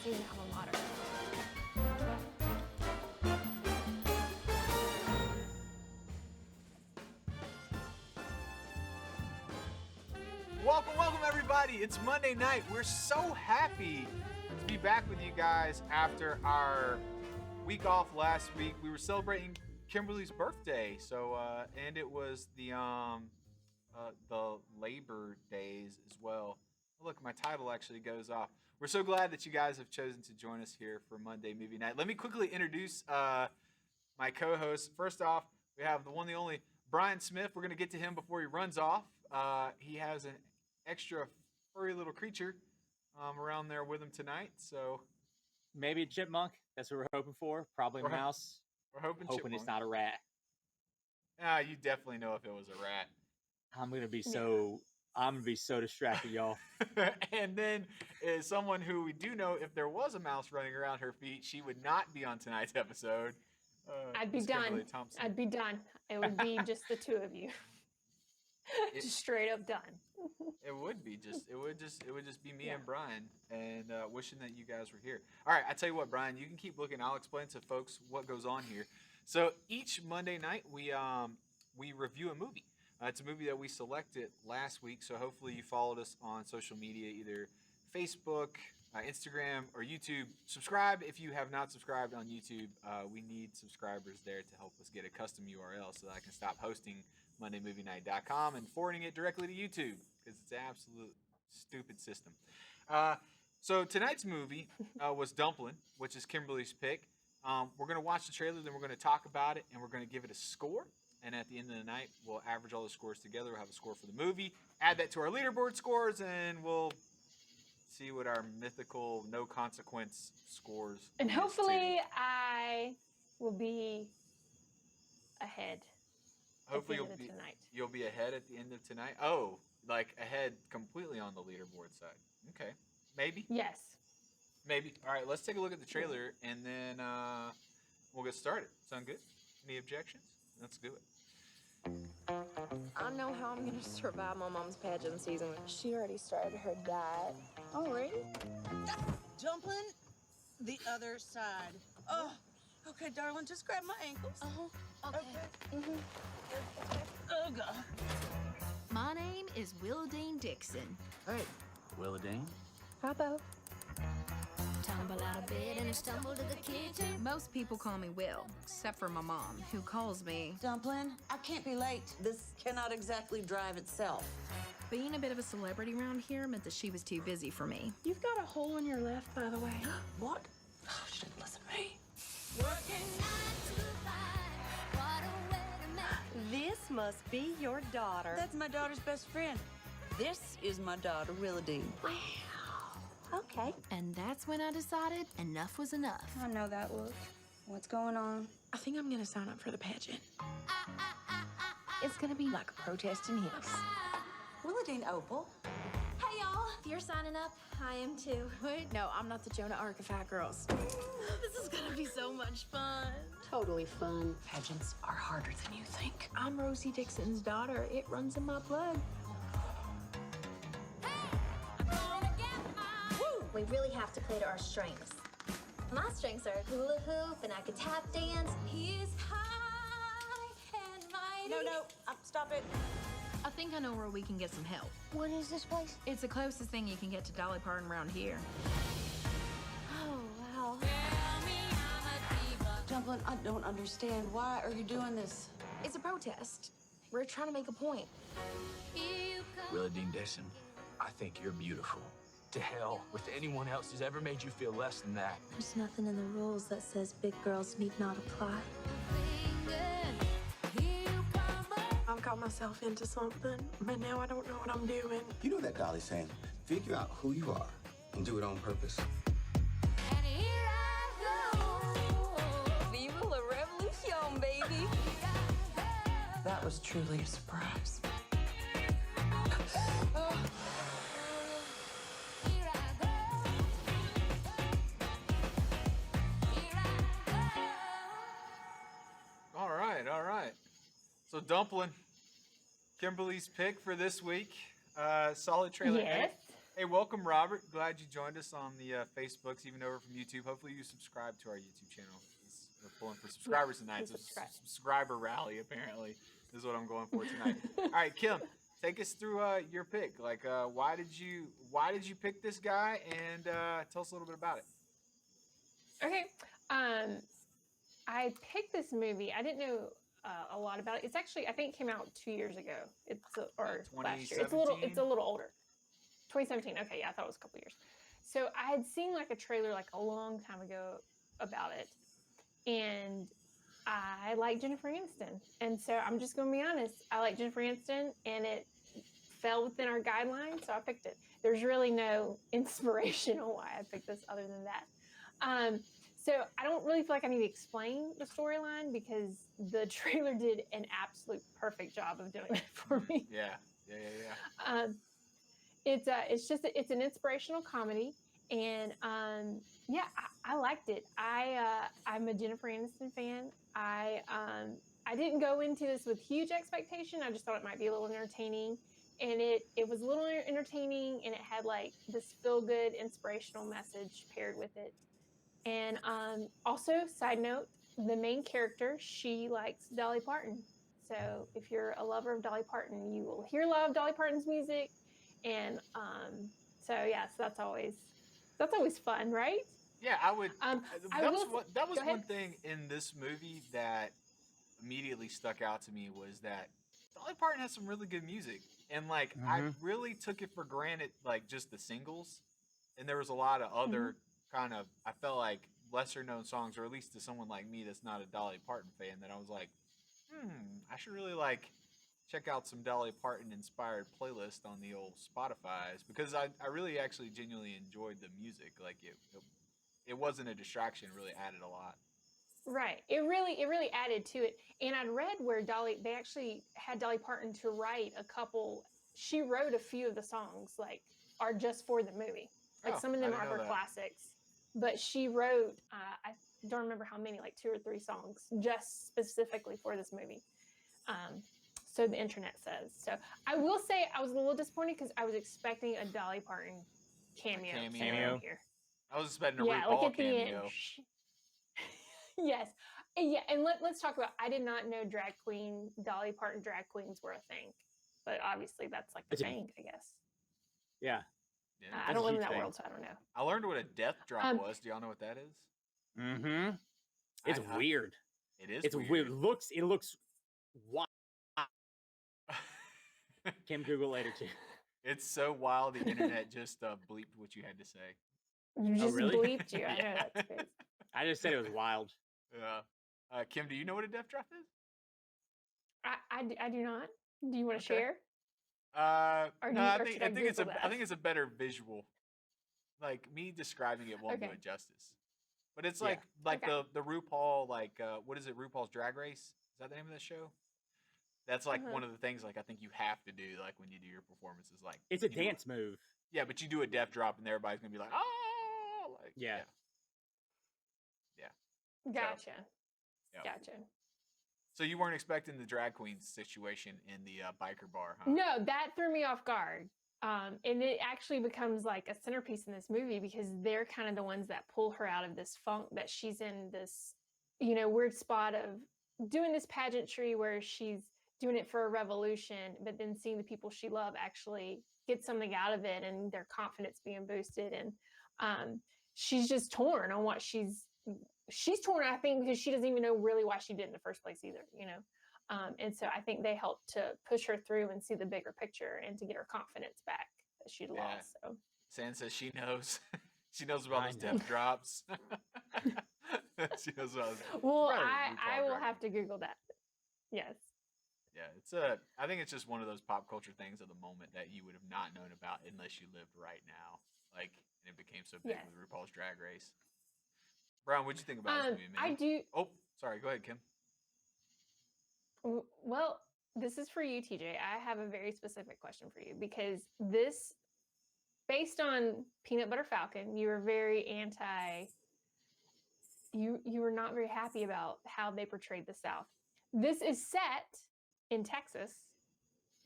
He's an alma mater. Welcome everybody. It's Monday night. We're so happy to be back with you guys after our week off last week. We were celebrating Kimberly's birthday, and it was the Labor Days as well. Look, my title actually goes off. We're so glad that you guys have chosen to join us here for Monday Movie Night. Let me quickly introduce my co-hosts. First off, we have the one, the only Brian Smith. We're going to get to him before he runs off. He has an extra furry little creature around there with him tonight. So maybe a chipmunk. That's what we're hoping for. Probably a mouse. We're hoping chipmunk. It's not a rat. You definitely know if it was a rat. I'm gonna be so distracted, y'all. And then someone who we do know, if there was a mouse running around her feet, she would not be on tonight's episode. I'd be done. I'd be done. It would be just the two of you. Just straight up done. It would just be me and Brian, and wishing that you guys were here. All right, I tell you what, Brian, you can keep looking. I'll explain to folks what goes on here. So each Monday night we review a movie. It's a movie that we selected last week, so hopefully you followed us on social media, either Facebook, Instagram, or YouTube. Subscribe if you have not subscribed on YouTube. We need subscribers there to help us get a custom URL so that I can stop hosting MondayMovieNight.com and forwarding it directly to YouTube, because it's an absolute stupid system. So tonight's movie was Dumplin, which is Kimberly's pick. We're going to watch the trailer, then we're going to talk about it, and we're going to give it a score. And at the end of the night, we'll average all the scores together. We'll have a score for the movie, add that to our leaderboard scores, and we'll see what our mythical no consequence scores. And hopefully I will be ahead. Hopefully you'll be ahead at the end of tonight. Oh, like ahead completely on the leaderboard side. Okay. Maybe. Yes. Maybe. All right, let's take a look at the trailer, and then we'll get started. Sound good? Any objections? Let's do it. I know how I'm gonna survive my mom's pageant season. She already started her diet. Already? Dumplin, the other side. Oh, okay, darling, just grab my ankles. Okay. Oh, God. My name is Willadine Dixon. Hey, Willadine. Hi, Bo. Tumble out of bed and stumble to the kitchen. Most people call me Will, except for my mom, who calls me Dumplin, I can't be late. This cannot exactly drive itself. Being a bit of a celebrity around here meant that she was too busy for me. You've got a hole in your left, by the way. What? Oh, she didn't listen to me. This must be your daughter. That's my daughter's best friend. This is my daughter, Willadine. Wow. Okay. And that's when I decided enough was enough. I know that look. What's going on? I think I'm gonna sign up for the pageant. It's gonna be like a protest in heels. Willadine Opal. Hey, y'all. If you're signing up, I am too. Wait, no, I'm not the Jonah Arc of Fat Girls. This is gonna be so much fun. Totally fun. Pageants are harder than you think. I'm Rosie Dixon's daughter. It runs in my blood. We really have to play to our strengths. My strengths are hula hoop and I could tap dance. He is high and mighty. No, stop it. I think I know where we can get some help. What is this place? It's the closest thing you can get to Dolly Parton around here. Oh, wow. Dumplin, I don't understand. Why are you doing this? It's a protest. We're trying to make a point. Willadine Dixon, I think you're beautiful. To hell with anyone else who's ever made you feel less than that. There's nothing in the rules that says big girls need not apply. I've got myself into something, but now I don't know what I'm doing. You know that Dolly's saying, figure out who you are and do it on purpose. Viva la revolution, baby. That was truly a surprise. All right. So Dumplin, Kimberly's pick for this week. Solid trailer. Yes. Hey, welcome, Robert. Glad you joined us on the Facebooks, even over from YouTube. Hopefully, you subscribe to our YouTube channel. We're pulling for subscribers tonight. So subscriber rally, apparently, is what I'm going for tonight. All right, Kim, take us through your pick. Like, why did you pick this guy, and tell us a little bit about it. Okay. I picked this movie. I didn't know a lot about it. It's actually, I think, it came out 2 years ago. Or last year. It's a little older. 2017. Okay, yeah, I thought it was a couple years. So I had seen like a trailer like a long time ago about it, and I like Jennifer Aniston, and so I'm just going to be honest. I like Jennifer Aniston, and it fell within our guidelines, so I picked it. There's really no inspiration on why I picked this other than that. So I don't really feel like I need to explain the storyline because the trailer did an absolute perfect job of doing that for me. Yeah. It's an inspirational comedy, and I liked it. I'm a Jennifer Aniston fan. I didn't go into this with huge expectation. I just thought it might be a little entertaining, and it was a little entertaining, and it had like this feel good inspirational message paired with it. And also, side note, the main character, she likes Dolly Parton. So if you're a lover of Dolly Parton, you will hear a lot of Dolly Parton's music. And so that's always fun, right? Yeah, I would. That was one thing in this movie that immediately stuck out to me was that Dolly Parton has some really good music, and like I really took it for granted, like just the singles, and there was a lot of other kind of, I felt like, lesser known songs, or at least to someone like me that's not a Dolly Parton fan, that I was like, I should really like check out some Dolly Parton inspired playlist on the old Spotify's, because I really actually genuinely enjoyed the music. Like it wasn't a distraction, it really added a lot. Right. It really added to it. And I'd read where they actually had Dolly Parton to write a couple. She wrote a few of the songs, like, are just for the movie. Like some of them are her classics, but she wrote, I don't remember how many, like 2 or 3 songs just specifically for this movie. So the internet says. So I will say I was a little disappointed because I was expecting a Dolly Parton cameo here. I was expecting a RuPaul cameo. Yes. Yeah, and let's talk about, I did not know Dolly Parton drag queens were a thing. But obviously that's like the thing, I guess. Yeah. I don't live in that world, so I don't know. I learned what a death drop was. Do y'all know what that is? Mm-hmm. It's weird. It is. It's weird. It looks wild. Kim, Google later too. It's so wild. The internet just bleeped what you had to say. You just really? bleeped you. I know that's crazy. I just said it was wild. Yeah. Kim, do you know what a death drop is? I do not. Do you want to share? I think it's a better visual. Like me describing it won't do it justice. But it's like the RuPaul, like what is it? RuPaul's Drag Race? Is that the name of the show? That's like one of the things, like, I think you have to do, like, when you do your performances, like, it's a dance move. Yeah, but you do a death drop and everybody's gonna be like, oh, like, yeah. Gotcha. So, Gotcha. So you weren't expecting the drag queen situation in the biker bar, huh? No, that threw me off guard. And it actually becomes like a centerpiece in this movie because they're kind of the ones that pull her out of this funk that she's in, this, weird spot of doing this pageantry where she's doing it for a revolution, but then seeing the people she loves actually get something out of it and their confidence being boosted. And she's just torn on what she's torn, I think, because she doesn't even know really why she did it in the first place either, and so I think they helped to push her through and see the bigger picture and to get her confidence back that she'd lost. So San says she knows. She knows about those death drops. She knows about those. Well, I will have to Google that. Yes. Yeah, I think it's just one of those pop culture things of the moment that you would have not known about unless you lived right now. Like, and it became so big with RuPaul's Drag Race. Brown, what'd you think about this movie, man? I do. Oh, sorry. Go ahead, Kim. Well, this is for you, TJ. I have a very specific question for you because this, based on Peanut Butter Falcon, you were very you were not very happy about how they portrayed the South. This is set in Texas,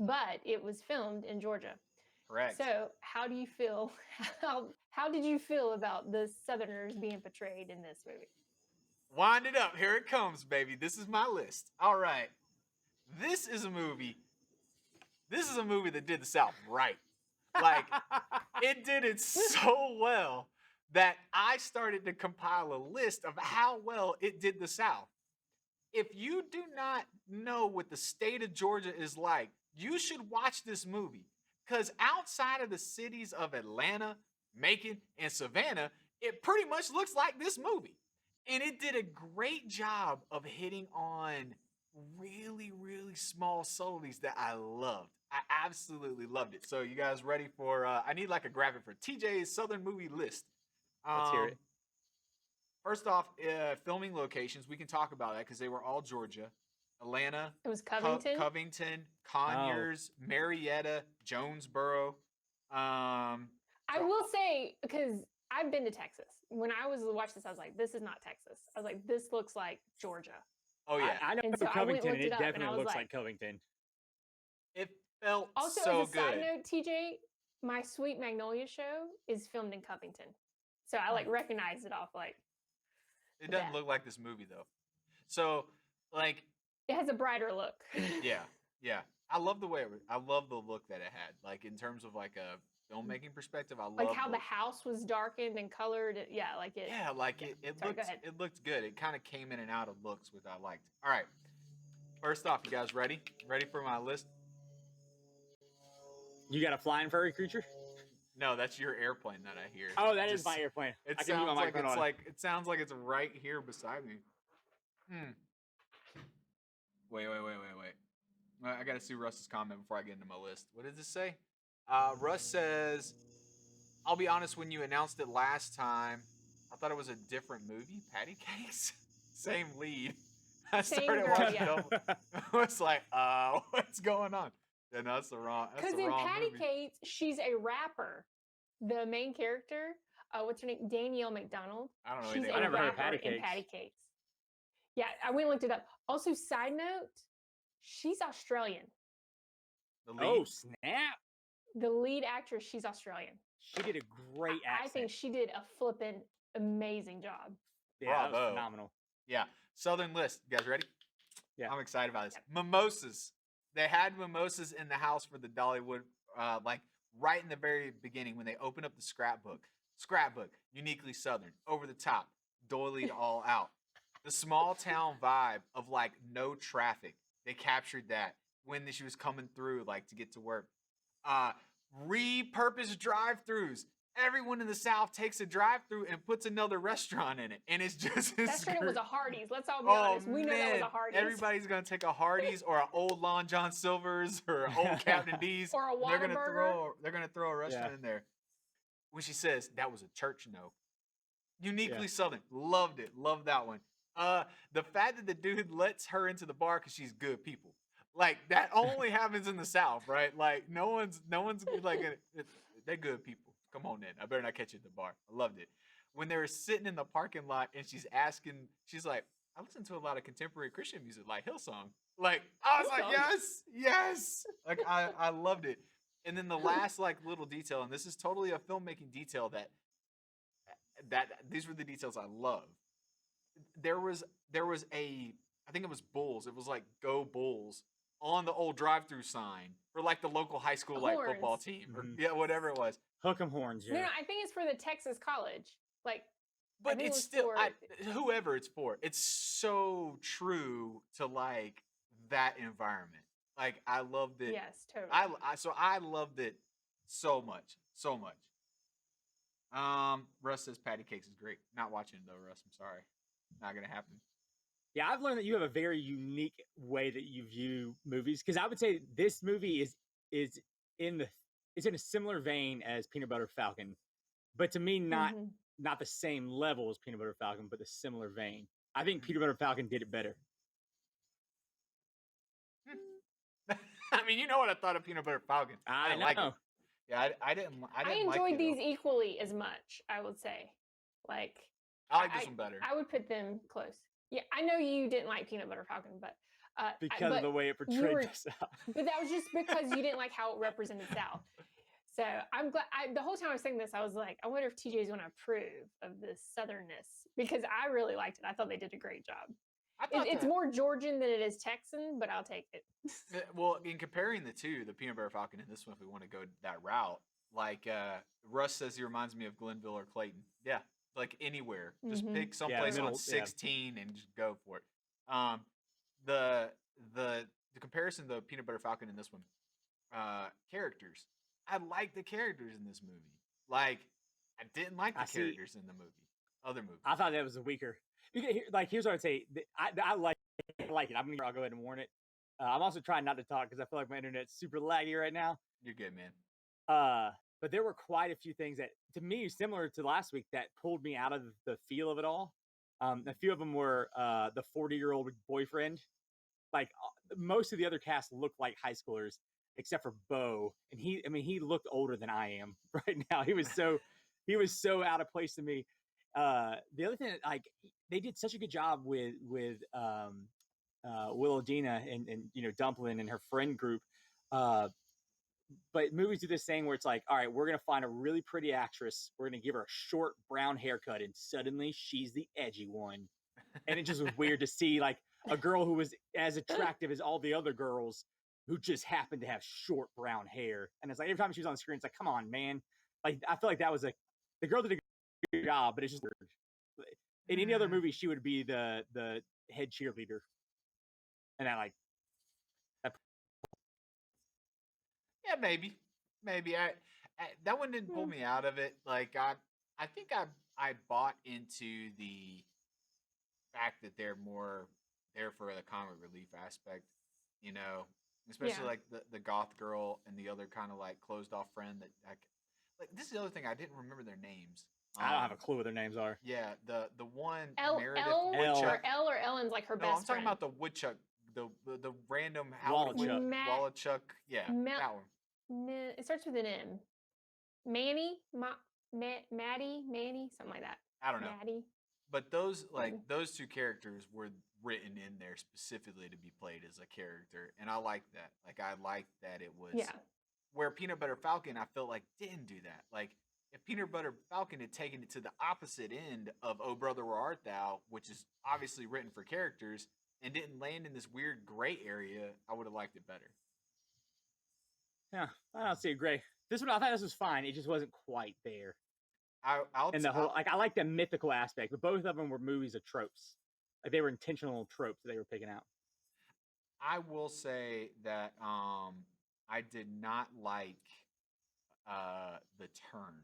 but it was filmed in Georgia. Correct. So, how do you feel? How did you feel about the Southerners being portrayed in this movie? Wind it up. Here it comes, baby. This is my list. All right. This is a movie. This is a movie that did the South right. Like, it did it so well that I started to compile a list of how well it did the South. If you do not know what the state of Georgia is like, you should watch this movie. Because outside of the cities of Atlanta, Macon, and Savannah, it pretty much looks like this movie. And it did a great job of hitting on really, really small subtleties that I loved. I absolutely loved it. So you guys ready for, I need like a graphic for TJ's Southern movie list. Let's hear it. First off, filming locations, we can talk about that because they were all Georgia. Atlanta. It was Covington. Covington, Conyers, Marietta, Jonesboro. I will say, because I've been to Texas. When I was watching this, I was like, this is not Texas. I was like, this looks like Georgia. Oh, yeah. I know And so I Covington, went and and looked it it up, and I definitely was looks like- like Covington. It felt Also, so as a good. side note, TJ, my Sweet Magnolia show is filmed in Covington. So I like recognized it off like It doesn't look like this movie, though. So, like, it has a brighter look. yeah. I love the way I love the look that it had. Like, in terms of like a filmmaking perspective, I love Like how the house was darkened and colored. Yeah, like it. Yeah, like it Sorry, looked go ahead. it looked good. It kind of came in and out of looks, which I liked. All right. First off, you guys ready? Ready for my list? You got a flying furry creature? No, that's your airplane that I hear. Oh, that is my airplane. It I can mute sounds my like microphone it's on. like it sounds like it's right here beside me. Wait. Well, I gotta see Russ's comment before I get into my list. What does this say? Russ says, "I'll be honest. When you announced it last time, I thought it was a different movie. Patty Cakes, same lead. I Same started girl, watching yeah. it. I was like, what's going on? Yeah, no, that's the wrong. Because in Patty Cakes, she's a rapper. The main character, what's her name? Danielle McDonald. I don't know She's anything a I never heard of rapper Patty in Cakes. Patty Cakes. Yeah, I went and looked it up. Also, side note, she's Australian. The lead. Oh, snap. The lead actress, she's Australian. She did a great accent. I think she did a flippin' amazing job. Yeah, that was Bravo. phenomenal. Yeah, Southern List. You guys ready? Yeah. I'm excited about this. Mimosas. They had mimosas in the house for the Dollywood, like right in the very beginning when they opened up the scrapbook. Scrapbook, uniquely Southern, over the top, doilied all out. The small town vibe of like no traffic. They captured that when she was coming through, like to get to work. Repurposed drive-throughs. Everyone in the South takes a drive-through and puts another restaurant in it, and it's just That's right, it was a Hardee's. Let's all be honest. We know that was a Hardee's. Everybody's gonna take a Hardee's or an old Lon John Silver's or an old Captain D's. Or a They're gonna Whataburger. they're gonna throw a restaurant in there. When she says that was a church no. Uniquely Southern. Loved it. Loved that one. The fact that the dude lets her into the bar because she's good people. Like that only happens in the South, right? Like no one's like they're good people. Come on in. I better not catch you at the bar. I loved it. When they were sitting in the parking lot and she's like, I listen to a lot of contemporary Christian music, like Hillsong. Like, I was like, yes. Like, I loved it. And then the last, like, little detail, and this is totally a filmmaking detail that these were the details I love. There was I think it was Bulls. It was like, Go Bulls on the old drive-through sign for like the local high school like Horns. football team or whatever it was. Hook 'em horns, yeah. No, I think it's for the Texas college. Like, But think it it's was still for- whoever it's for. It's so true to like that environment. Like I loved it. yes, totally. I loved it so much, so much. Russ says Patty Cakes is great. Not watching it though, Russ. I'm sorry, not gonna happen. Yeah, I've learned that you have a very unique way that you view movies, because I would say this movie is in a similar vein as Peanut Butter Falcon, but to me not the same level as Peanut Butter Falcon, but the similar vein. I think Peanut Butter Falcon did it better. I mean, you know what I thought of Peanut Butter Falcon. I didn't know. like it. Yeah, I didn't. I didn't like enjoyed it, these though. equally as much, I would say. Like, I like this one better. I would put them close. Yeah, I know you didn't like Peanut Butter Falcon, but Because of the way it you portrayed were- the South. But that was just because you didn't like how it represented South. So I'm glad. The whole time I was saying this, I was like, I wonder if TJ is going to approve of this southernness, because I really liked it. I thought they did a great job. It's more Georgian than it is Texan, but I'll take it. Well, in comparing the two, the Peanut Butter Falcon and this one, if we want to go that route, like Russ says, he reminds me of Glenville or Clayton. Yeah, like anywhere, just pick someplace on 16 and just go for it. The comparison, the Peanut Butter Falcon in this one, characters. I like the characters in this movie. Like, I didn't like the characters in the movie. Other movies. I thought that was weaker. Like, here's what I'd say. I like it. I'll go ahead and warn it. I'm also trying not to talk because I feel like my internet's super laggy right now. You're good, man. But there were quite a few things that, to me, similar to last week, that pulled me out of the feel of it all. A few of them were the 40-year-old boyfriend. Like, most of the other cast looked like high schoolers, except for Bo, and he looked older than I am right now. He was so out of place to me. The other thing, like, they did such a good job with Willow Dina and Dumplin and her friend group. But movies do this thing where it's like, all right, we're gonna find a really pretty actress, we're gonna give her a short brown haircut, and suddenly she's the edgy one. And it just was weird to see like a girl who was as attractive as all the other girls who just happened to have short brown hair. And it's like every time she was on screen, it's like, come on, man. Like, I feel like that was the girl did a good job, but it's just weird. In any other movie, she would be the head cheerleader. And I like that. Yeah, maybe. I that one didn't pull me out of it. Like, I think I bought into the fact that they're more there for the comic relief aspect, especially like the goth girl and the other kind of like closed off friend that like this is the other thing, I didn't remember their names. I don't have a clue what their names are. Yeah, the one Meredith Woodchuck. L or Ellen's like her best friend. I'm talking about the Woodchuck, the random Wallachuk. Yeah, that one. It starts with an M. Manny, Maddie, Manny, something like that. I don't know. Maddie. But those two characters were written in there specifically to be played as a character, and I like that. Like, I like that it was. Yeah. Where Peanut Butter Falcon, I felt like didn't do that. Like, if Peanut Butter Falcon had taken it to the opposite end of Oh Brother Where Art Thou, which is obviously written for characters, and didn't land in this weird gray area, I would have liked it better. Yeah, I don't see gray. This one, I thought this was fine. It just wasn't quite there. I like the mythical aspect, but both of them were movies of tropes. Like, they were intentional tropes that they were picking out. I will say that I did not like the turn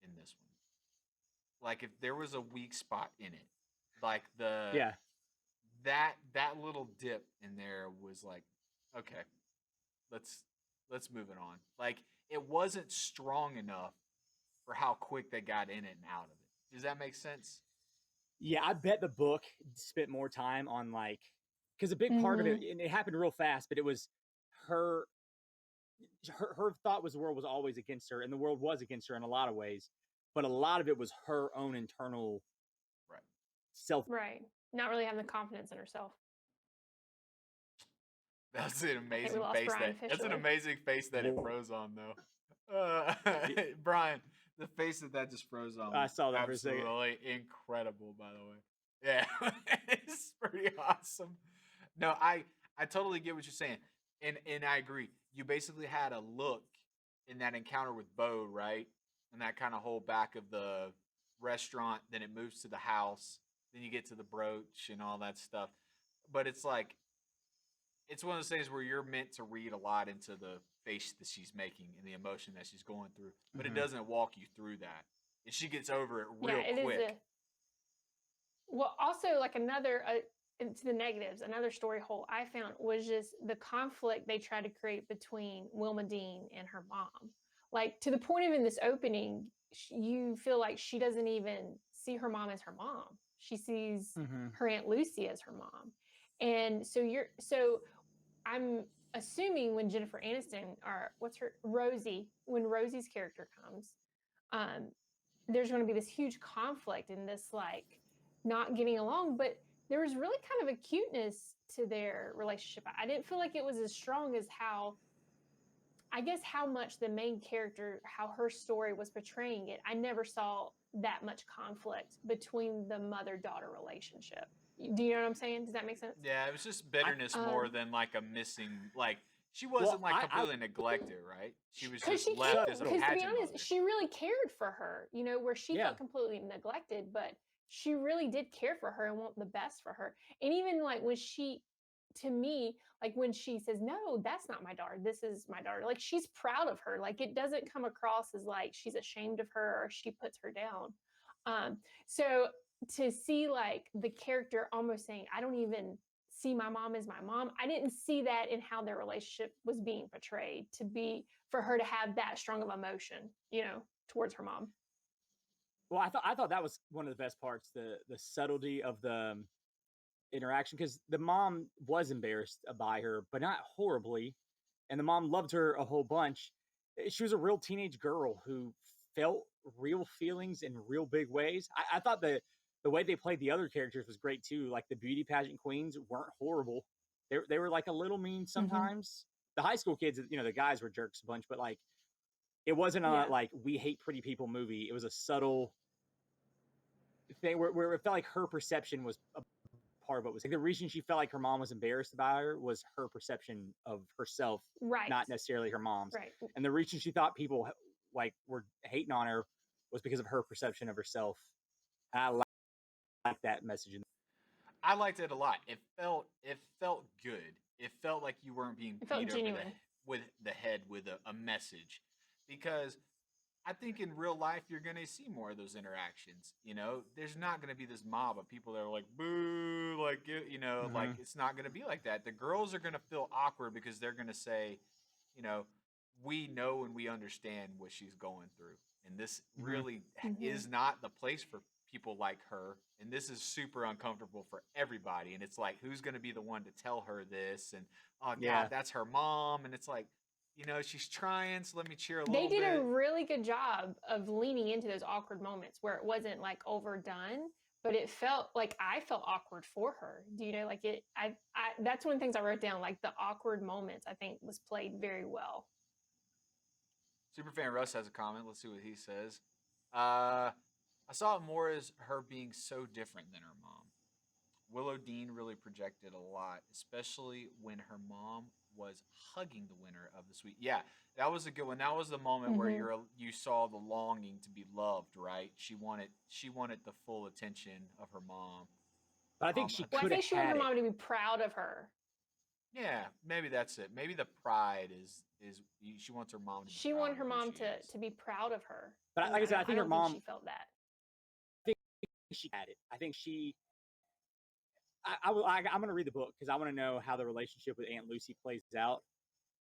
in this one. Like, if there was a weak spot in it, like that little dip in there was like, okay, let's move it on. Like, it wasn't strong enough for how quick they got in it and out of it. Does that make sense? Yeah, I bet the book spent more time on, like, because a big part of it, and it happened real fast, but it was her thought was the world was always against her, and the world was against her in a lot of ways, but a lot of it was her own internal self. Right. Not really having the confidence in herself. That's an amazing face. That's an amazing face that it froze on, though. Brian, the face that just froze on. I saw that for a second. Absolutely incredible, by the way. Yeah, it's pretty awesome. No, I totally get what you're saying, and I agree. You basically had a look in that encounter with Bo, right? And that kind of whole back of the restaurant. Then it moves to the house. Then you get to the brooch and all that stuff. But it's like, it's one of those things where you're meant to read a lot into the face that she's making and the emotion that she's going through, but it doesn't walk you through that. And she gets over it real quick. Well, also, like, another, to the negatives, another story hole I found was just the conflict they tried to create between Wilma Dean and her mom. Like, to the point of in this opening, you feel like she doesn't even see her mom as her mom. She sees her Aunt Lucy as her mom. And so I'm assuming when Jennifer Aniston, or when Rosie's character comes, there's going to be this huge conflict and this, like, not getting along, but there was really kind of a cuteness to their relationship. I didn't feel like it was as strong as how I guess how much the main character, how her story was portraying it, I never saw that much conflict between the mother-daughter relationship. Do you know what I'm saying? Does that make sense? Yeah, it was just bitterness more than like a missing. Like she wasn't like completely neglected, right? She was just left as a because to be pageant honest, mother. she really cared for her. You know, where she felt completely neglected, but she really did care for her and want the best for her. And even like when she, to me, like when she says, "No, that's not my daughter. This is my daughter." Like she's proud of her. Like it doesn't come across as like she's ashamed of her or she puts her down. So to see like the character almost saying, "I don't even see my mom as my mom." I didn't see that in how their relationship was being portrayed to be for her to have that strong of emotion, you know, towards her mom. Well, I thought that was one of the best parts, the subtlety of the interaction, because the mom was embarrassed by her, but not horribly, and the mom loved her a whole bunch. She was a real teenage girl who felt real feelings in real big ways. I thought the way they played the other characters was great too. Like the beauty pageant queens weren't horrible. They were like a little mean sometimes. The high school kids, you know, the guys were jerks a bunch, but like it wasn't a like we hate pretty people movie. It was a subtle thing where it felt like her perception was a part of what was like the reason she felt like her mom was embarrassed about her was her perception of herself, not necessarily her mom's. And the reason she thought people like were hating on her was because of her perception of herself. And I like that message. I liked it a lot. It felt good. It felt like you weren't being beat over with the head with a message, because I think in real life you're gonna see more of those interactions. You know, there's not gonna be this mob of people that are like boo, like you know, like it's not gonna be like that. The girls are gonna feel awkward because they're gonna say, you know, we know and we understand what she's going through, and this really is not the place for people like her, and this is super uncomfortable for everybody. And it's like, who's gonna be the one to tell her this? And oh god, that's her mom, and it's like, you know, she's trying, so let me cheer a little bit. They did a really good job of leaning into those awkward moments where it wasn't like overdone, but it felt like I felt awkward for her. Do you know, like it, I that's one of the things I wrote down, like the awkward moments, I think was played very well. Superfan Russ has a comment. Let's see what he says. I saw it more as her being so different than her mom. Willow Dean really projected a lot, especially when her mom was hugging the winner of the suite. Yeah, that was a good one. That was the moment where you saw the longing to be loved, right? She wanted the full attention of her mom. But I think she I think she wanted her mom to be proud of her. Yeah, maybe that's it. Maybe the pride is she wants her mom to be she wanted her mom to be proud of her. But like I said, I think her mom, she felt that. I think she had it. I think she. I'm going to read the book because I want to know how the relationship with Aunt Lucy plays out.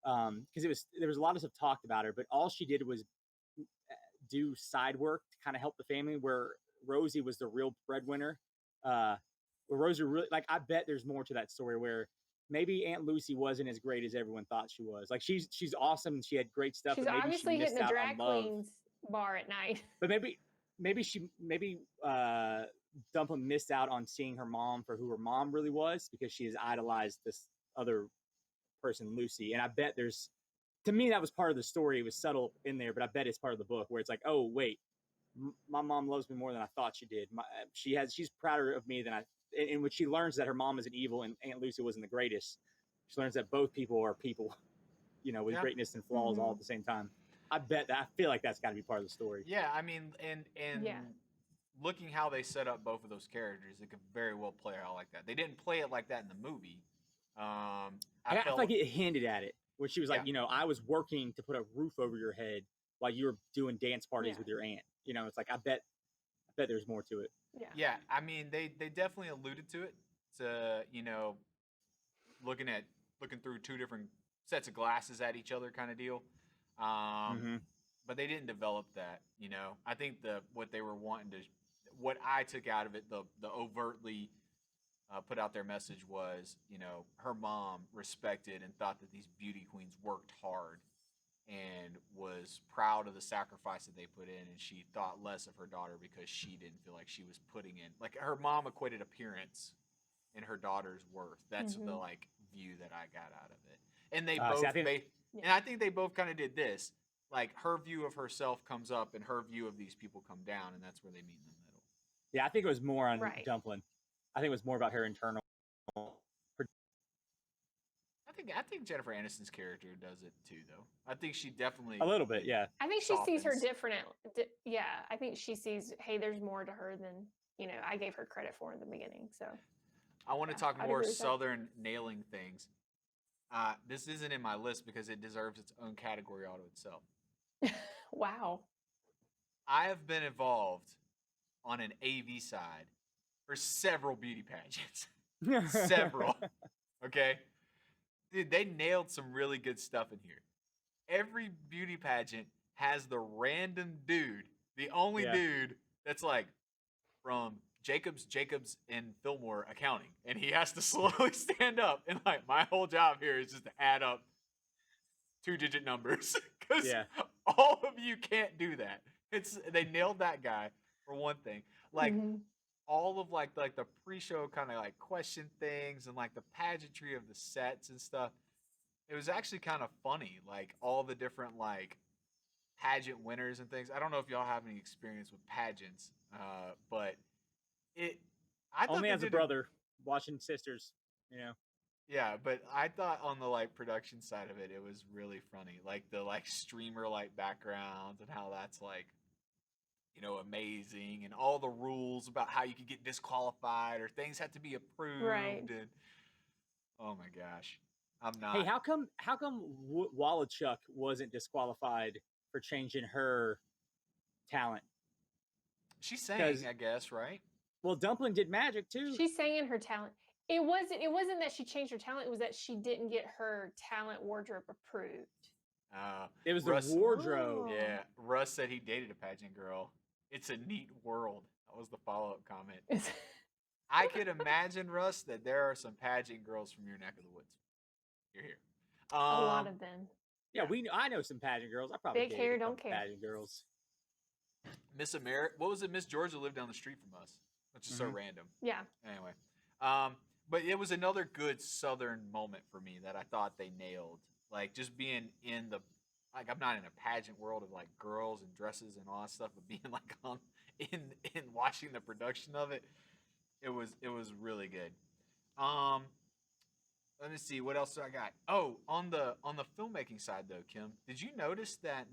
Because there was a lot of stuff talked about her, but all she did was do side work to kind of help the family. Where Rosie was the real breadwinner. Where Rosie really, like, I bet there's more to that story where maybe Aunt Lucy wasn't as great as everyone thought she was. Like she's awesome and she had great stuff. She's obviously hitting the drag queens bar at night. But maybe Dumplin missed out on seeing her mom for who her mom really was because she has idolized this other person, Lucy. And I bet to me, that was part of the story. It was subtle in there, but I bet it's part of the book where it's like, oh, wait, my mom loves me more than I thought she did. She's prouder of me than and when she learns that her mom isn't evil and Aunt Lucy wasn't the greatest, she learns that both people are people, you know, with greatness and flaws all at the same time. I feel like that's got to be part of the story. Yeah, I mean, and looking how they set up both of those characters, it could very well play out like that. They didn't play it like that in the movie. I felt like it hinted at it when she was like, you know, I was working to put a roof over your head while you were doing dance parties with your aunt. You know, it's like I bet there's more to it. Yeah, I mean, they definitely alluded to it. To, you know, looking through two different sets of glasses at each other kind of deal. But they didn't develop that. You know, I think what they were wanting to, what I took out of it, the overtly put out their message was, you know, her mom respected and thought that these beauty queens worked hard and was proud of the sacrifice that they put in, and she thought less of her daughter because she didn't feel like she was putting in, like, her mom equated appearance and her daughter's worth. That's the like view that I got out of it. And they And I think they both kind of did this. Like her view of herself comes up, and her view of these people come down, and that's where they meet in the middle. Yeah, I think it was more on Right. Dumplin. I think it was more about her internal. I think Jennifer Aniston's character does it too, though. I think she definitely A little bit, yeah. I think she sees her softens. different. Yeah, I think she sees, hey, there's more to her than I gave her credit for in the beginning. So I want to yeah, talk I'd more agree with that. Southern nailing things. This isn't in my list because it deserves its own category all to itself. Wow. I have been involved on an AV side for several beauty pageants. Several. Okay? Dude, they nailed some really good stuff in here. Every beauty pageant has the random dude, the only dude that's like from Jacobs, and Fillmore Accounting. And he has to slowly stand up. And like, my whole job here is just to add up 2-digit numbers. Because all of you can't do that. They nailed that guy for one thing. Like, all of like the pre-show kind of like question things and like the pageantry of the sets and stuff. It was actually kind of funny, like all the different like pageant winners and things. I don't know if y'all have any experience with pageants, but I thought only they as a did brother watching sisters, Yeah, but I thought on the like production side of it, it was really funny, like the like streamer like backgrounds and how that's like, amazing, and all the rules about how you could get disqualified or things had to be approved. Right. And oh my gosh, I'm not. Hey, how come Wallachuk wasn't disqualified for changing her talent? She sang, I guess, right? Well, Dumplin did magic too. She sang in her talent. It wasn't that she changed her talent. It was that she didn't get her talent wardrobe approved. It was the wardrobe. Yeah, Russ said he dated a pageant girl. It's a neat world. That was the follow-up comment. I could imagine, Russ, that there are some pageant girls from your neck of the woods. You're here. A lot of them. Yeah, I know some pageant girls. I probably big dated hair, a couple don't care. pageant girls. Miss America. What was it? Miss Georgia lived down the street from us, which is so random. Yeah. Anyway, but it was another good Southern moment for me that I thought they nailed. Like just being in the, like I'm not in a pageant world of like girls and dresses and all that stuff, but being like in watching the production of it, it was really good. Let me see what else do I got. Oh, on the filmmaking side though, Kim, did you notice that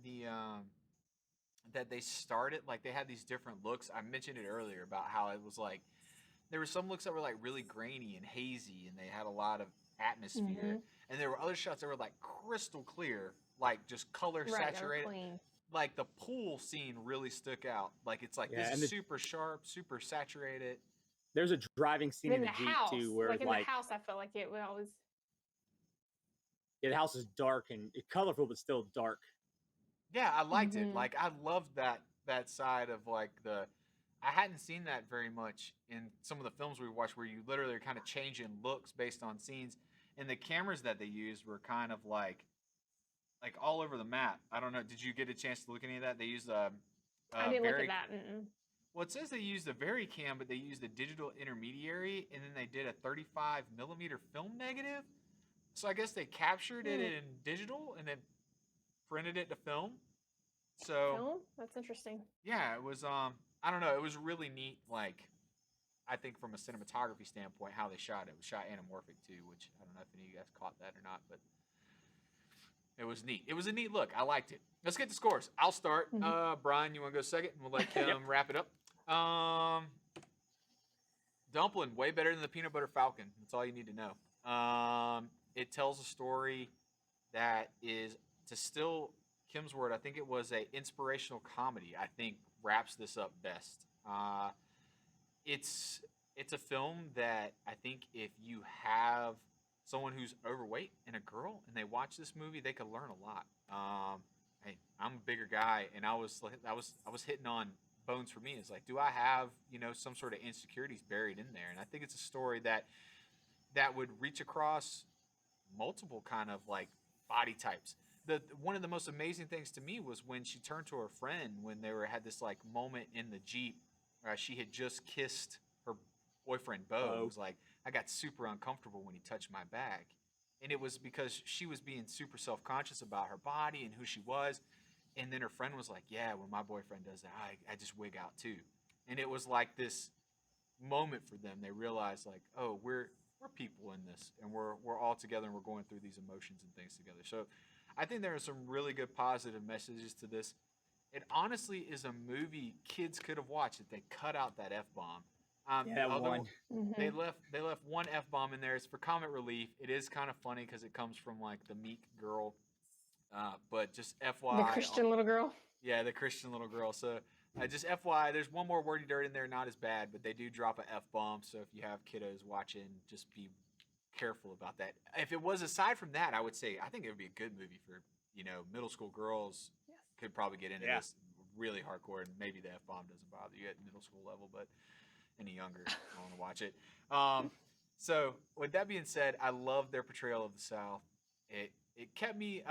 that they started like they had these different looks? I mentioned it earlier about how it was like there were some looks that were like really grainy and hazy, and they had a lot of atmosphere, and there were other shots that were like crystal clear, like just color saturated. Like the pool scene really stuck out. Like it's like this is super sharp, super saturated. There's a driving scene in the Jeep house, too, where like in the house, I felt like it was always. Yeah, the house is dark and colorful, but still dark. Yeah, I liked it. Like I loved that side of like the. I hadn't seen that very much in some of the films we watched, where you literally are kind of changing looks based on scenes, and the cameras that they used were kind of like all over the map. I don't know. Did you get a chance to look at any of that? They used I didn't look at that. Well, it says they used a Varicam, but they used a digital intermediary, and then they did a 35 millimeter film negative. So I guess they captured it in digital and then printed it to film. So that's interesting. Yeah, it was. I don't know. It was really neat. Like, I think from a cinematography standpoint, how they shot it. It was shot anamorphic too, which I don't know if any of you guys caught that or not, but it was neat. It was a neat look. I liked it. Let's get the scores. I'll start. Brian, you want to go second? And we'll let Kim wrap it up. Dumplin, way better than the Peanut Butter Falcon. That's all you need to know. It tells a story that is, to still Kim's word, I think it was a inspirational comedy. I think wraps this up best. It's a film that I think if you have someone who's overweight and a girl and they watch this movie, they could learn a lot. Hey, I'm a bigger guy, and I was hitting on bones for me. It's like, do I have some sort of insecurities buried in there? And I think it's a story that would reach across multiple kind of like body types. One of the most amazing things to me was when she turned to her friend when they had this like moment in the Jeep. She had just kissed her boyfriend Bo. It was like, I got super uncomfortable when he touched my back. and it was because she was being super self-conscious about her body and who she was. And then her friend was like, yeah, when my boyfriend does that, I just wig out too. And it was like this moment for them. They realized like, oh, we're people in this, and we're all together, and we're going through these emotions and things together. So I think there are some really good positive messages to this. It honestly is a movie kids could have watched if they cut out that F-bomb. Yeah, one. They left one F-bomb in there. It's for comic relief. It is kind of funny because it comes from like the meek girl. But just FYI. The Christian little girl. Yeah, the Christian little girl. So just FYI, there's one more wordy dirt in there, not as bad, but they do drop a F-bomb. So if you have kiddos watching, just be careful about that. If it was aside from that, I would say I think it would be a good movie for, middle school girls. Yes. Could probably get into this really hardcore, and maybe the F-bomb doesn't bother you at middle school level, but any younger, I want to watch it. So with that being said, I love their portrayal of the South. It kept me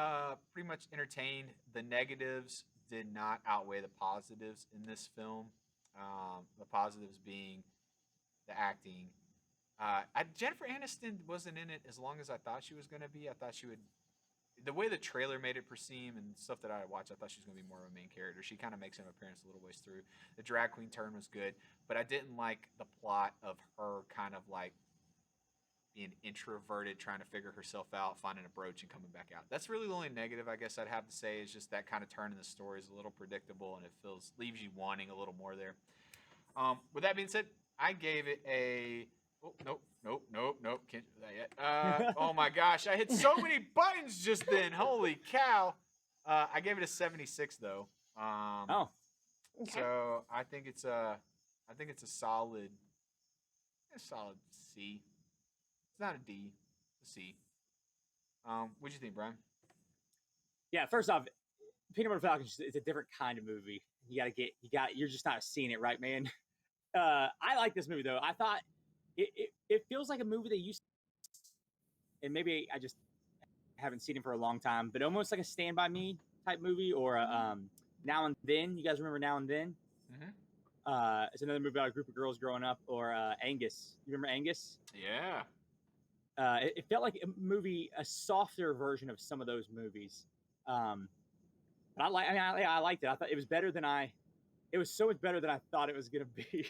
pretty much entertained. The negatives did not outweigh the positives in this film. The positives being the acting. Jennifer Aniston wasn't in it as long as I thought she was going to be. I thought she would. The way the trailer made it seem and stuff that I watched, I thought she was going to be more of a main character. She kind of makes an appearance a little ways through. The drag queen turn was good, but I didn't like the plot of her kind of like being introverted, trying to figure herself out, finding a brooch and coming back out. That's really the only negative I guess I'd have to say is just that kind of turn in the story is a little predictable and it leaves you wanting a little more there. With that being said, I gave it a... Oh, nope. Can't do that yet. Oh my gosh, I hit so many buttons just then. Holy cow. I gave it a 76 though. Okay. So I think it's a solid C. It's not a D, it's a C. What'd you think, Brian? Yeah, first off, Peanut Butter Falcon is a different kind of movie. You're just not seeing it right, man. I like this movie though. I thought it feels like a movie they used to, and maybe I just haven't seen it for a long time, but almost like a Stand By Me type movie or a Now and Then. You guys remember Now and Then? Mm-hmm. It's another movie about a group of girls growing up, or Angus. You remember Angus? Yeah. It felt like a softer version of some of those movies. But I liked it. I thought it was better than it was so much better than I thought it was going to be.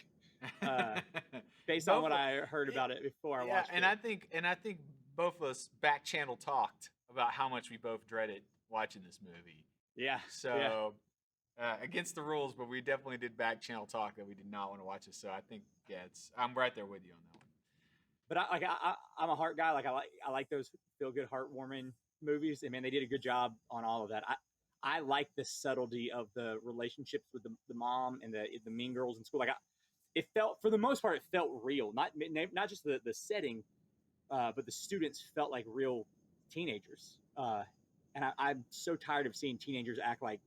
Based on what I heard about it before I watched it. And I think both of us back channel talked about how much we both dreaded watching this movie. Yeah. So against the rules, but we definitely did back channel talk that we did not want to watch it. So I think I'm right there with you on that one. But I'm a heart guy. Like I like those feel good, heartwarming movies. And man, they did a good job on all of that. I like the subtlety of the relationships with the mom and the mean girls in school. Like it felt, for the most part, it felt real. Not just the setting, but the students felt like real teenagers. And I'm so tired of seeing teenagers act like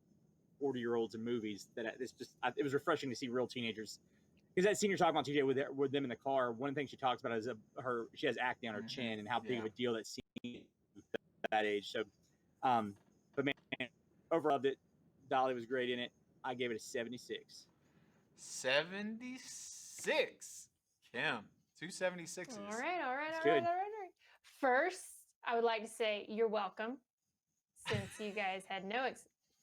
40-year-olds in movies that it was refreshing to see real teenagers. Because that scene you're talking about, TJ, with them in the car, one of the things she talks about is she has acne on her chin and how big of a deal that scene at that age. So, but man, overall, loved it. Dolly was great in it. I gave it a 76. 76. Kim, 2 76s. All right. First, I would like to say you're welcome, since you guys had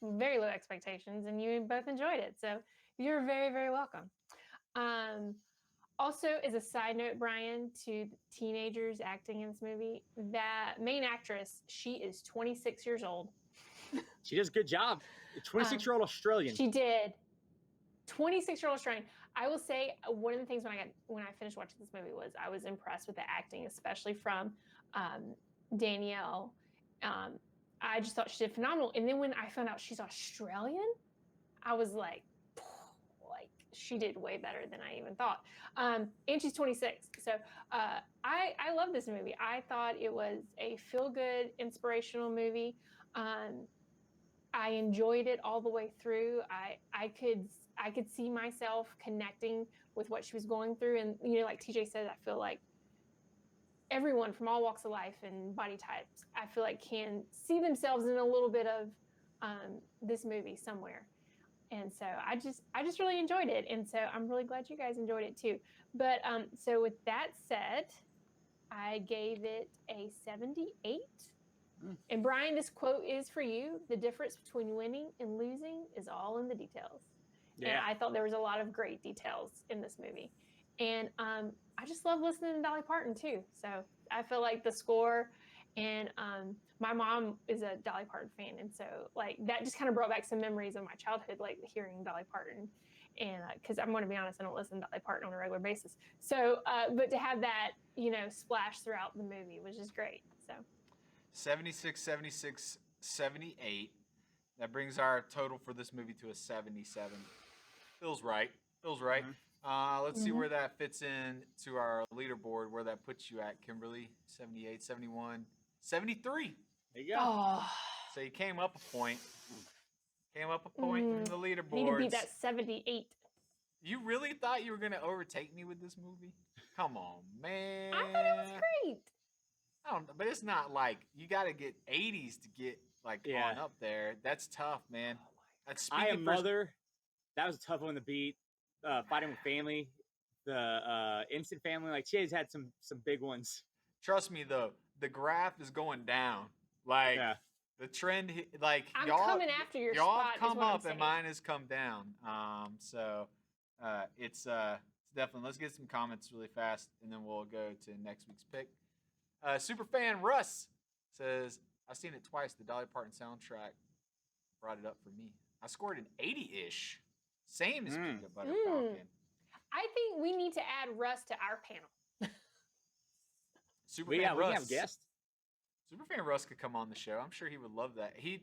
very low expectations and you both enjoyed it. So you're very, very welcome. Also, as a side note, Brian, to teenagers acting in this movie, that main actress, she is 26 years old. She does a good job. A 26-year-old Australian. She did. 26-year-old Australian. I will say one of the things when I finished watching this movie was I was impressed with the acting, especially from Danielle. I just thought she did phenomenal. And then when I found out she's Australian, I was like she did way better than I even thought. And she's 26. So I love this movie. I thought it was a feel-good, inspirational movie. I enjoyed it all the way through. I could see myself connecting with what she was going through. And, like TJ said, I feel like everyone from all walks of life and body types, I feel like can see themselves in a little bit of this movie somewhere. And so I just really enjoyed it. And so I'm really glad you guys enjoyed it too. But so with that said, I gave it a 78. And Brian, this quote is for you. The difference between winning and losing is all in the details. Yeah. And I thought there was a lot of great details in this movie. And I just love listening to Dolly Parton too. So I feel like the score, and my mom is a Dolly Parton fan. And so like that just kind of brought back some memories of my childhood, like hearing Dolly Parton. And because I'm going to be honest, I don't listen to Dolly Parton on a regular basis. So, but to have that, splash throughout the movie was just great. So 76, 76, 78. That brings our total for this movie to a 77. Feels right. Feels right. Let's see where that fits in to our leaderboard, where that puts you at, Kimberly. 78, 71, 73. There you go. Oh. So you came up a point. Came up a point in the leaderboard. Need to beat that 78. You really thought you were going to overtake me with this movie? Come on, man. I thought it was great. I don't know, but it's not like you got to get 80s to get on up there. That's tough, man. That's I Am Mother. That was a tough one to beat. Fighting with Family, the Instant Family. Like she has had some big ones. Trust me though, the graph is going down. Like the trend, like I'm y'all coming after your y'all spot. have come up and mine has come down. So it's definitely. Let's get some comments really fast, and then we'll go to next week's pick. Superfan Russ says, I've seen it twice. The Dolly Parton soundtrack brought it up for me. I scored an 80-ish. Same as Peanut Butter Falcon. I think we need to add Russ to our panel. Superfan Russ. We have a guest. Superfan Russ could come on the show. I'm sure he would love that. He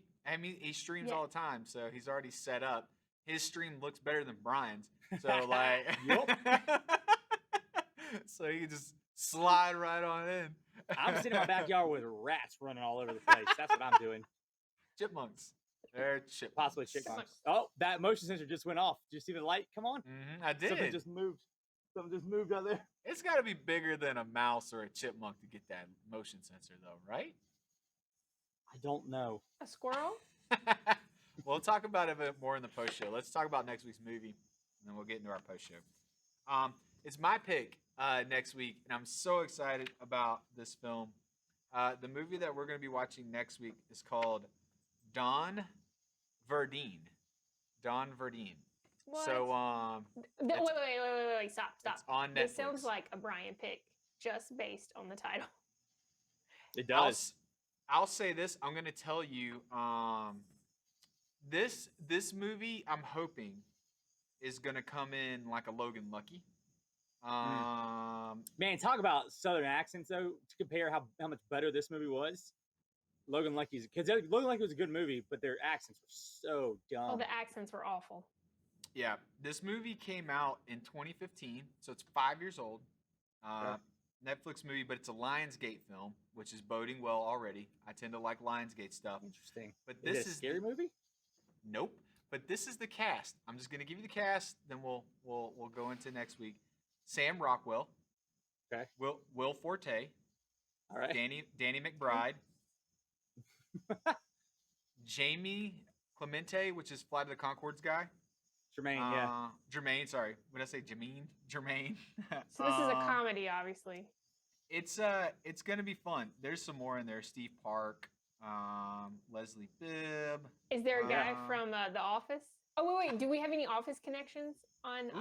streams all the time, so he's already set up. His stream looks better than Brian's. So so he can just slide right on in. I'm sitting in my backyard with rats running all over the place. That's what I'm doing. Chipmunks. They're chipmunks. Possibly chipmunks. Oh, that motion sensor just went off. Did you see the light come on? I did. Something just moved out there. It's got to be bigger than a mouse or a chipmunk to get that motion sensor, though, right? I don't know. A squirrel? We'll talk about it a bit more in the post show. Let's talk about next week's movie, and then we'll get into our post show. It's my pick next week, and I'm so excited about this film. The movie that we're going to be watching next week is called Don Verdine. Don Verdine. What? So wait, stop. It's on Netflix. This sounds like a Brian pick just based on the title. It does. I'll say this. I'm going to tell you, this movie, I'm hoping, is going to come in like a Logan Lucky. Man, talk about Southern accents, though, to compare how much better this movie was. Logan Lucky was a good movie, but their accents were so dumb. Oh, the accents were awful. Yeah, this movie came out in 2015, so it's 5 years old. Netflix movie, but it's a Lionsgate film, which is boding well already. I tend to like Lionsgate stuff. Interesting. But this is it a scary movie? Nope. But this is the cast. I'm just gonna give you the cast, then we'll go into next week. Sam Rockwell. Okay. Will Forte. All right. Danny McBride. Jamie Clemente, which is Flight of the Conchords guy. Jermaine, sorry. What did I say? Jermaine. So this is a comedy, obviously. It's gonna be fun. There's some more in there. Steve Park, Leslie Bibb. Is there a guy from The Office? Oh wait. Do we have any Office connections on?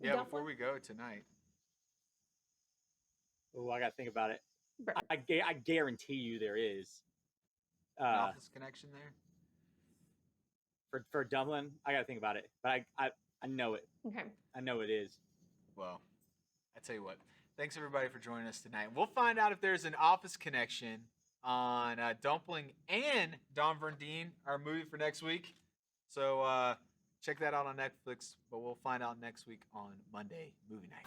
Yeah. Dumplin? Before we go tonight. Oh, I gotta think about it. I guarantee you there is. An Office connection there. For Dumplin, I gotta think about it, but I know it. Okay. I know it is. Well, I tell you what. Thanks everybody for joining us tonight. We'll find out if there's an Office connection on Dumplin and Don Verdine, our movie for next week. So check that out on Netflix. But we'll find out next week on Monday Movie Night.